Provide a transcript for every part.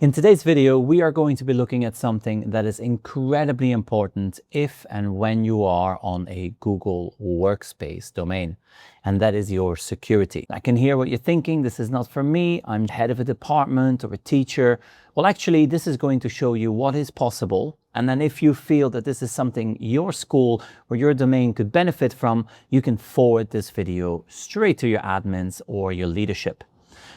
In today's video, we are going to be looking at something that is incredibly important if and when you are on a Google Workspace domain, and that is your security. I can hear what you're thinking. This is not for me. I'm head of a department or a teacher. Well, actually, this is going to show you what is possible. And then if you feel that this is something your school or your domain could benefit from, you can forward this video straight to your admins or your leadership.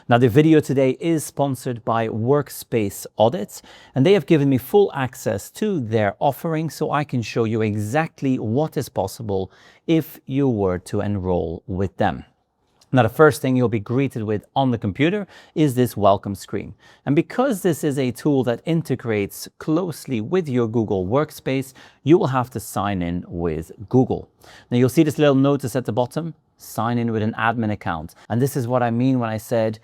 Now, the video today is sponsored by Workspace Audit, and they have given me full access to their offering so I can show you exactly what is possible if you were to enroll with them. Now, the first thing you'll be greeted with on the computer is this welcome screen. And because this is a tool that integrates closely with your Google Workspace, you will have to sign in with Google. Now, you'll see this little notice at the bottom, sign in with an admin account. And this is what I mean when I said,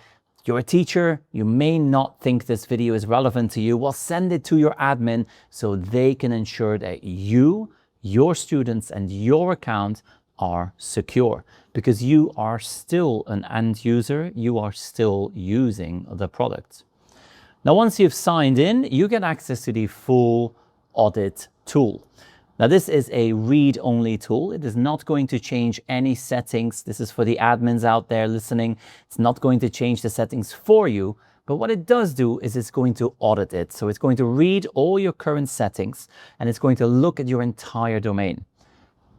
you're a teacher, you may not think this video is relevant to you. Well, send it to your admin so they can ensure that you, your students, and your account are secure, because you are still an end user, you are still using the product. Now, once you've signed in, you get access to the full audit tool. Now, this is a read-only tool. It is not going to change any settings. This is for the admins out there listening. It's not going to change the settings for you, but what it does do is it's going to audit it. So it's going to read all your current settings and it's going to look at your entire domain.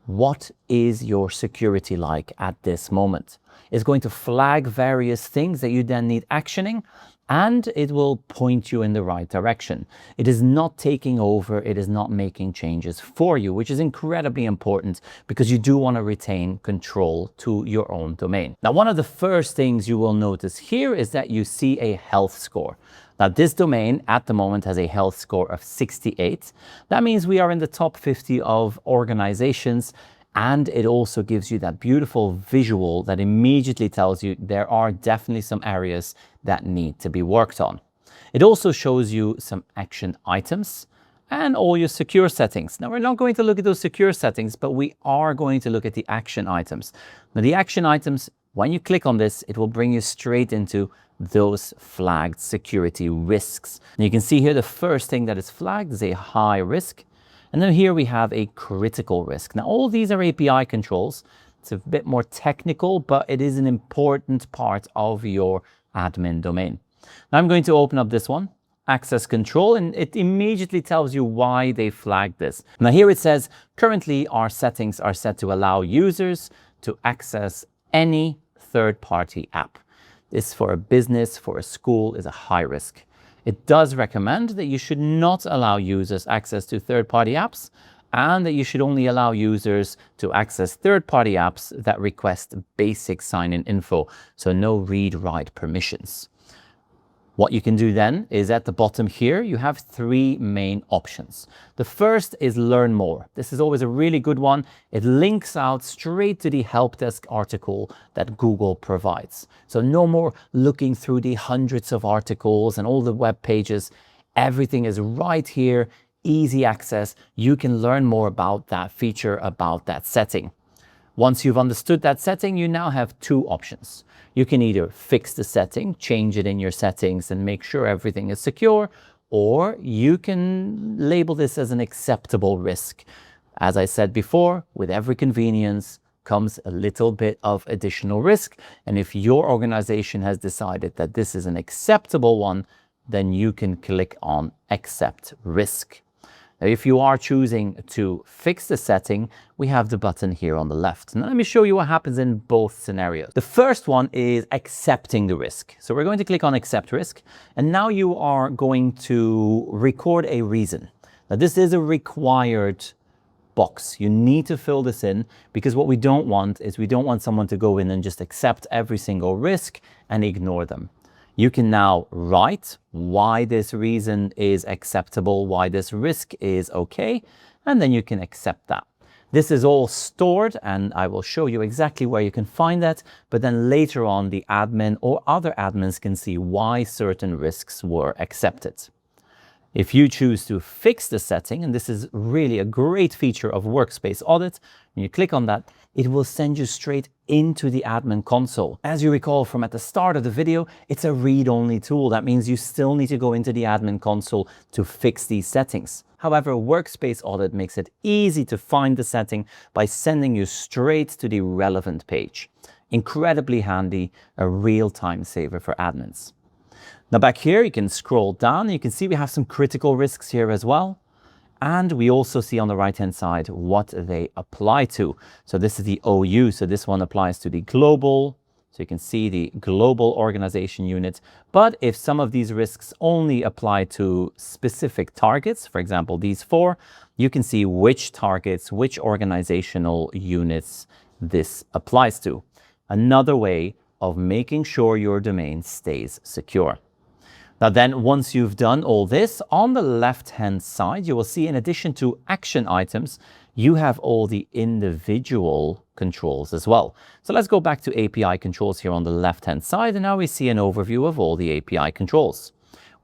What is your security like at this moment? It's going to flag various things that you then need actioning, and it will point you in the right direction. It is not taking over, it is not making changes for you, which is incredibly important because you do want to retain control to your own domain. Now, one of the first things you will notice here is that you see a health score. Now, this domain at the moment has a health score of 68. That means we are in the top 50 of organizations, and it also gives you that beautiful visual that immediately tells you there are definitely some areas that need to be worked on. It also shows you some action items and all your secure settings. Now, we're not going to look at those secure settings, but we are going to look at the action items. Now, the action items, when you click on this, it will bring you straight into those flagged security risks. And you can see here the first thing that is flagged is a high risk. And then here we have a critical risk. Now, all these are API controls. It's a bit more technical, but it is an important part of your admin domain. Now, I'm going to open up this one, access control, and it immediately tells you why they flagged this. Now, here it says, currently our settings are set to allow users to access any third-party app. This for a business, for a school, is a high risk. It does recommend that you should not allow users access to third-party apps, and that you should only allow users to access third-party apps that request basic sign-in info, so no read-write permissions. What you can do then is at the bottom here, you have three main options. The first is learn more. This is always a really good one. It links out straight to the help desk article that Google provides. So no more looking through the hundreds of articles and all the web pages. Everything is right here, easy access. You can learn more about that feature, about that setting. Once you've understood that setting, you now have two options. You can either fix the setting, change it in your settings and make sure everything is secure, or you can label this as an acceptable risk. As I said before, with every convenience comes a little bit of additional risk. And if your organization has decided that this is an acceptable one, then you can click on accept risk. Now, if you are choosing to fix the setting, we have the button here on the left. Now, let me show you what happens in both scenarios. The first one is accepting the risk. So we're going to click on accept risk, and now you are going to record a reason. Now, this is a required box. You need to fill this in, because what we don't want is we don't want someone to go in and just accept every single risk and ignore them. You can now write why this reason is acceptable, why this risk is okay, and then you can accept that. This is all stored, and I will show you exactly where you can find that, but then later on the admin or other admins can see why certain risks were accepted. If you choose to fix the setting, and this is really a great feature of Workspace Audit, when you click on that, it will send you straight into the admin console. As you recall from at the start of the video, it's a read-only tool. That means you still need to go into the admin console to fix these settings. However, Workspace Audit makes it easy to find the setting by sending you straight to the relevant page. Incredibly handy, a real time saver for admins. Now back here, you can scroll down and you can see we have some critical risks here as well. And we also see on the right-hand side what they apply to. So this is the OU. So this one applies to the global. So you can see the global organization unit. But if some of these risks only apply to specific targets, for example, these 4, you can see which targets, which organizational units this applies to. Another way of making sure your domain stays secure. Now then, once you've done all this, on the left-hand side, you will see in addition to action items, you have all the individual controls as well. So let's go back to API controls here on the left-hand side, and now we see an overview of all the API controls.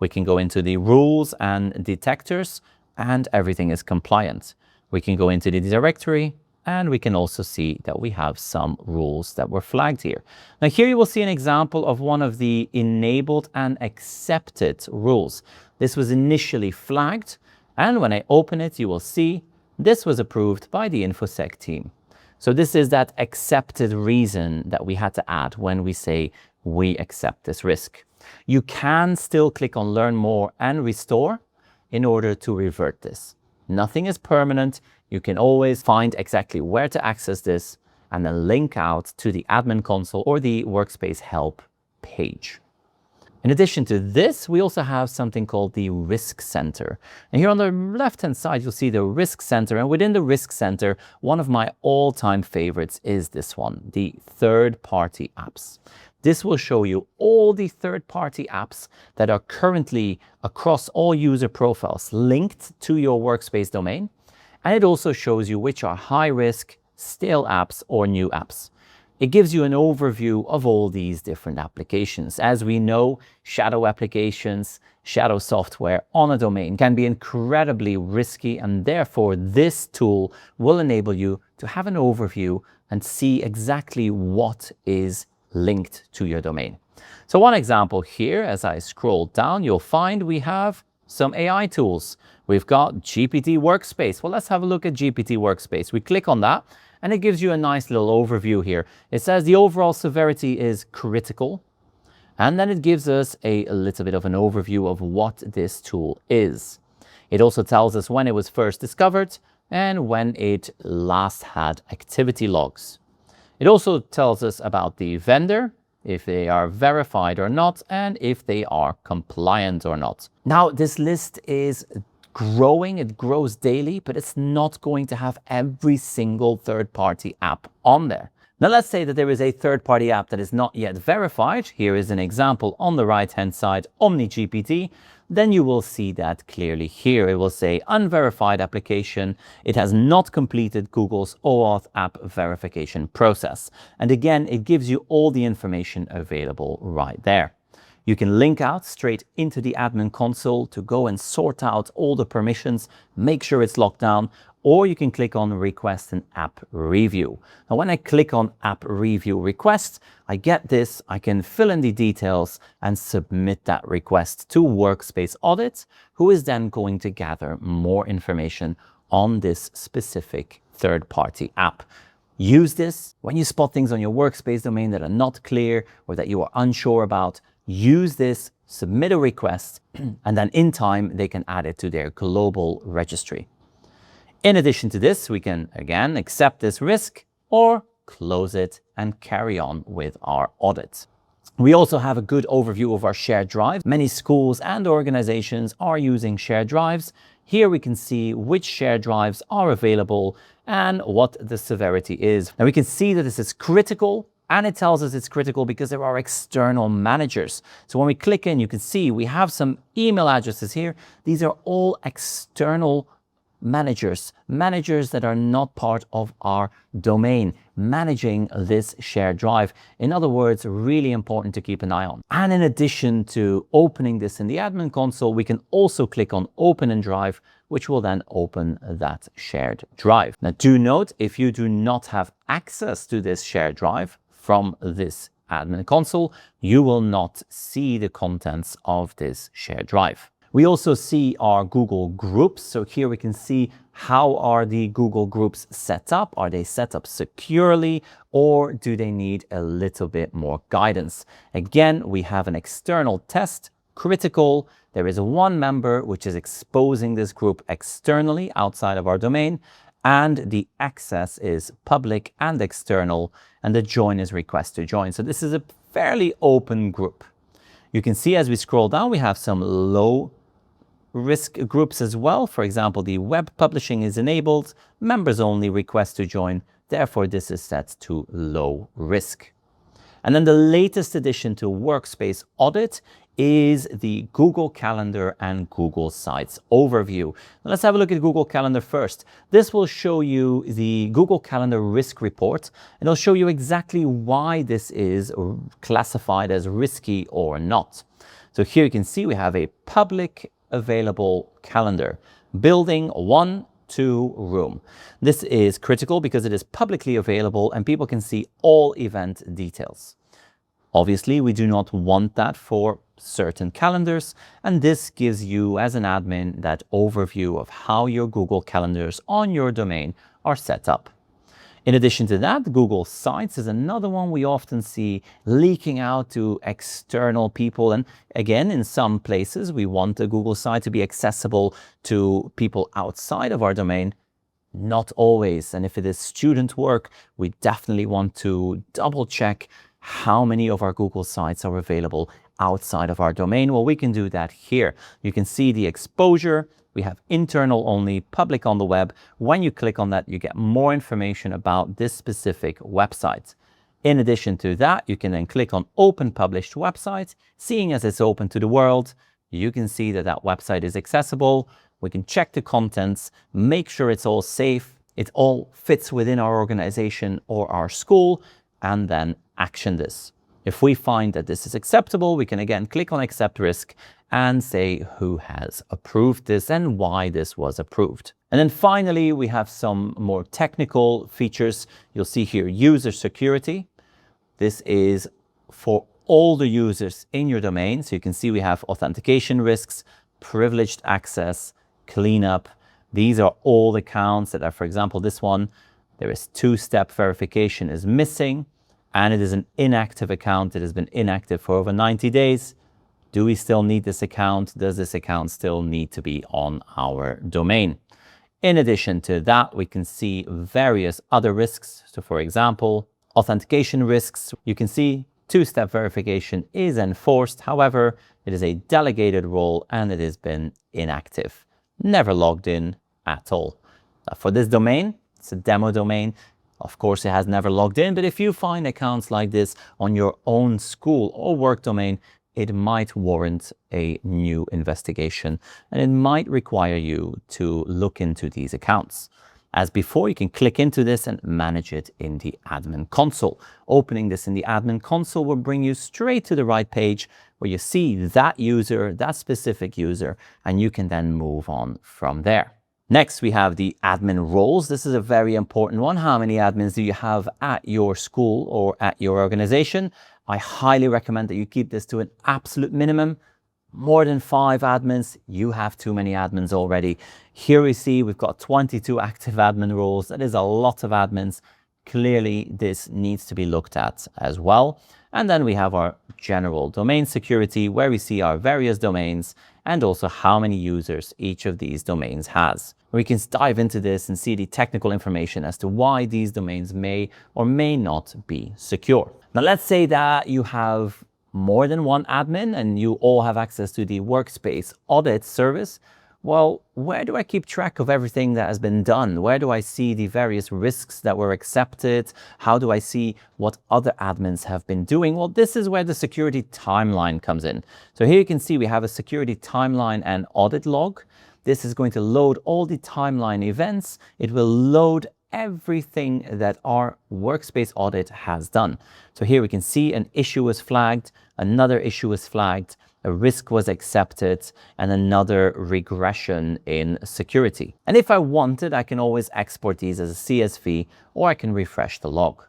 We can go into the rules and detectors, and everything is compliant. We can go into the directory, and we can also see that we have some rules that were flagged here. Now here you will see an example of one of the enabled and accepted rules. This was initially flagged, and when I open it, you will see this was approved by the InfoSec team. So this is that accepted reason that we had to add when we say we accept this risk. You can still click on Learn More and Restore in order to revert this. Nothing is permanent. You can always find exactly where to access this and then link out to the admin console or the Workspace help page. In addition to this, we also have something called the Risk Center. And here on the left-hand side, you'll see the Risk Center. And within the Risk Center, one of my all-time favorites is this one, the third-party apps. This will show you all the third-party apps that are currently across all user profiles linked to your Workspace domain. And it also shows you which are high risk, stale apps or new apps. It gives you an overview of all these different applications. As we know, shadow applications, shadow software on a domain can be incredibly risky, and therefore this tool will enable you to have an overview and see exactly what is linked to your domain. So one example here, as I scroll down, you'll find we have some AI tools. We've got GPT Workspace. Well, let's have a look at GPT Workspace. We click on that and it gives you a nice little overview here. It says the overall severity is critical. And then it gives us a little bit of an overview of what this tool is. It also tells us when it was first discovered and when it last had activity logs. It also tells us about the vendor, if they are verified or not, and if they are compliant or not. Now, this list is growing, it grows daily, but it's not going to have every single third-party app on there. Now, let's say that there is a third-party app that is not yet verified. Here is an example on the right-hand side, OmniGPT. Then you will see that clearly here. It will say unverified application. It has not completed Google's OAuth app verification process. And again, it gives you all the information available right there. You can link out straight into the admin console to go and sort out all the permissions, make sure it's locked down, or you can click on Request an App Review. Now, when I click on App Review Request, I get this, I can fill in the details and submit that request to Workspace Audit, who is then going to gather more information on this specific third-party app. Use this when you spot things on your Workspace domain that are not clear or that you are unsure about. Use this, submit a request, and then in time, they can add it to their global registry. In addition to this, we can again accept this risk or close it and carry on with our audit. We also have a good overview of our shared drive. Many schools and organizations are using shared drives. Here we can see which shared drives are available and what the severity is. Now we can see that this is critical, and it tells us it's critical because there are external managers. So when we click in, you can see we have some email addresses here. These are all external managers that are not part of our domain, managing this shared drive. In other words, really important to keep an eye on. And in addition to opening this in the admin console, we can also click on Open in Drive, which will then open that shared drive. Now, do note, if you do not have access to this shared drive from this admin console, you will not see the contents of this shared drive. We also see our Google Groups. So here we can see how are the Google Groups set up. Are they set up securely, or do they need a little bit more guidance? Again, we have an external test, critical. There is one member which is exposing this group externally outside of our domain, and the access is public and external, and the join is request to join. So this is a fairly open group. You can see as we scroll down, we have some low risk groups as well. For example, the web publishing is enabled, members only, request to join. Therefore, this is set to low risk. And then the latest addition to Workspace Audit is the Google Calendar and Google Sites overview. Now let's have a look at Google Calendar first. This will show you the Google Calendar risk report, and it'll show you exactly why this is classified as risky or not. So here you can see we have a public available calendar, building 1, 2 room. This is critical because it is publicly available and people can see all event details. Obviously, we do not want that for certain calendars, and this gives you as an admin that overview of how your Google calendars on your domain are set up. In addition to that, Google Sites is another one we often see leaking out to external people. And again, in some places, we want a Google site to be accessible to people outside of our domain. Not always. And if it is student work, we definitely want to double check how many of our Google sites are available outside of our domain. Well, we can do that here. You can see the exposure. We have internal only, public on the web. When you click on that, you get more information about this specific website. In addition to that, you can then click on Open Published Website. Seeing as it's open to the world, you can see that that website is accessible. We can check the contents, make sure it's all safe, it all fits within our organization or our school, and then action this. If we find that this is acceptable, we can again click on Accept Risk and say who has approved this and why this was approved. And then finally, we have some more technical features. You'll see here user security. This is for all the users in your domain. So you can see we have authentication risks, privileged access, cleanup. These are all the accounts that are, for example, this one, there is two-step verification is missing, and it is an inactive account that has been inactive for over 90 days. Do we still need this account? Does this account still need to be on our domain? In addition to that, we can see various other risks. So for example, authentication risks, you can see two-step verification is enforced. However, it is a delegated role and it has been inactive, never logged in at all. For this domain, it's a demo domain. Of course, it has never logged in, but if you find accounts like this on your own school or work domain, it might warrant a new investigation and it might require you to look into these accounts. As before, you can click into this and manage it in the admin console. Opening this in the admin console will bring you straight to the right page where you see that user, that specific user, and you can then move on from there. Next, we have the admin roles. This is a very important one. How many admins do you have at your school or at your organization? I highly recommend that you keep this to an absolute minimum. More than 5 admins, you have too many admins already. Here we see we've got 22 active admin roles. That is a lot of admins. Clearly, this needs to be looked at as well. And then we have our general domain security, where we see our various domains and also how many users each of these domains has. We can dive into this and see the technical information as to why these domains may or may not be secure. Now, let's say that you have more than one admin and you all have access to the Workspace Audit service. Well, where do I keep track of everything that has been done? Where do I see the various risks that were accepted? How do I see what other admins have been doing? Well, this is where the security timeline comes in. So here you can see we have a security timeline and audit log. This is going to load all the timeline events. It will load everything that our Workspace audit has done. So here we can see an issue was flagged, another issue was flagged, a risk was accepted, and another regression in security. And if I wanted, I can always export these as a CSV, or I can refresh the log.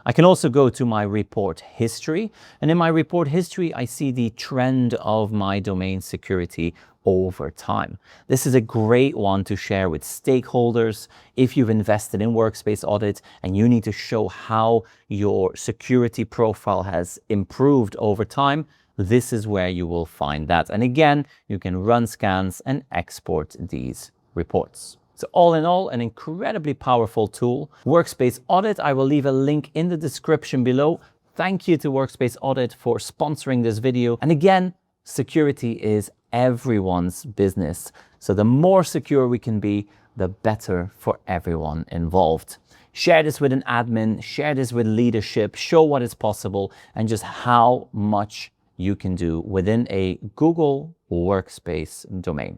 I can also go to my report history, and in my report history, I see the trend of my domain security over time. This is a great one to share with stakeholders. If you've invested in Workspace Audit and you need to show how your security profile has improved over time, this is where you will find that. And again, you can run scans and export these reports. So all in all, an incredibly powerful tool. Workspace Audit, I will leave a link in the description below. Thank you to Workspace Audit for sponsoring this video. And again, security is everyone's business. So the more secure we can be, the better for everyone involved. Share this with an admin, share this with leadership, show what is possible and just how much you can do within a Google Workspace domain.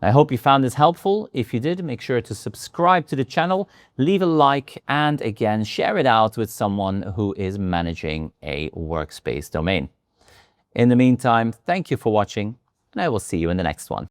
I hope you found this helpful. If you did, make sure to subscribe to the channel, leave a like, and again, share it out with someone who is managing a Workspace domain. In the meantime, thank you for watching, and I will see you in the next one.